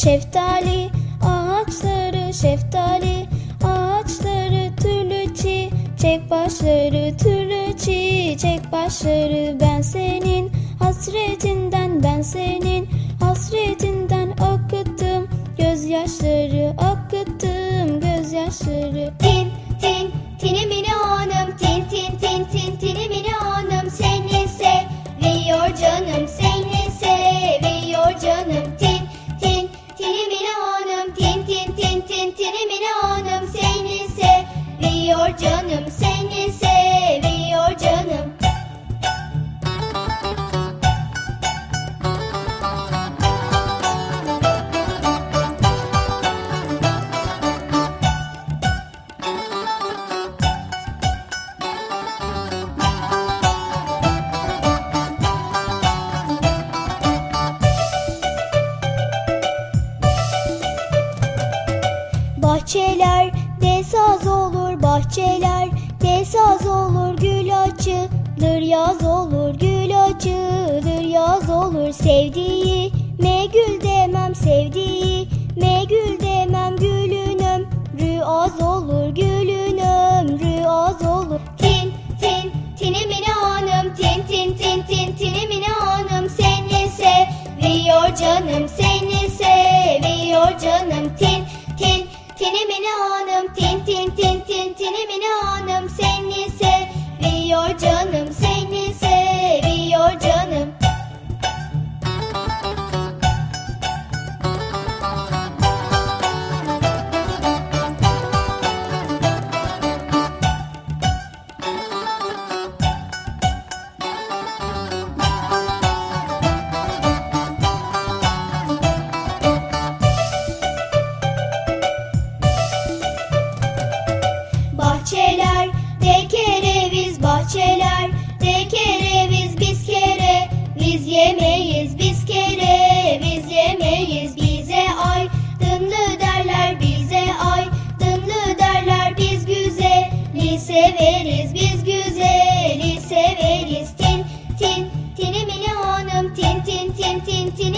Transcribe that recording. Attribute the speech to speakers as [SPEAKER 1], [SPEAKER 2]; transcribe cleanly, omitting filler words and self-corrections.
[SPEAKER 1] Şeftali ağaçları, şeftali ağaçları, türlü çiçek başları, türlü çiçek başları. Ben senin hasretinden, ben senin hasretinden akıttım gözyaşları, akıttım gözyaşları.
[SPEAKER 2] Tin tin tinimini hanım, tin tin tin tin tinimini hanım, seni seviyor canım, seni seviyor canım. Tin tin tinimini hanım, tin tin tin tin tinimini hanım, seni seviyor canım, seni seviyor canım.
[SPEAKER 1] Bahçelerde saz olur, bahçelerde saz olur, gül açılır yaz olur, gül açılır yaz olur. Sevdiğime gül demem, sevdiğime gül demem, gülün ömrü az olur, gülün ömrü az olur.
[SPEAKER 2] Tin tin tinimini hanım, tin tin tin tin tinimini hanım, seni seviyor canım, seni seviyor canım. Tin tin tinimini hanım, tin tin tin tin tinimini hanım, seni seviyor canım, seni seviyor canım.
[SPEAKER 1] Bahçelerde kereviz, bahçelerde kereviz, biz kereviz yemeyiz, biz kereviz yemeyiz. Bize aydınlı derler, bize aydınlı derler, biz güzeli severiz, biz güzeli severiz. Tin tin tinimini hanım, tin tin tin tin tin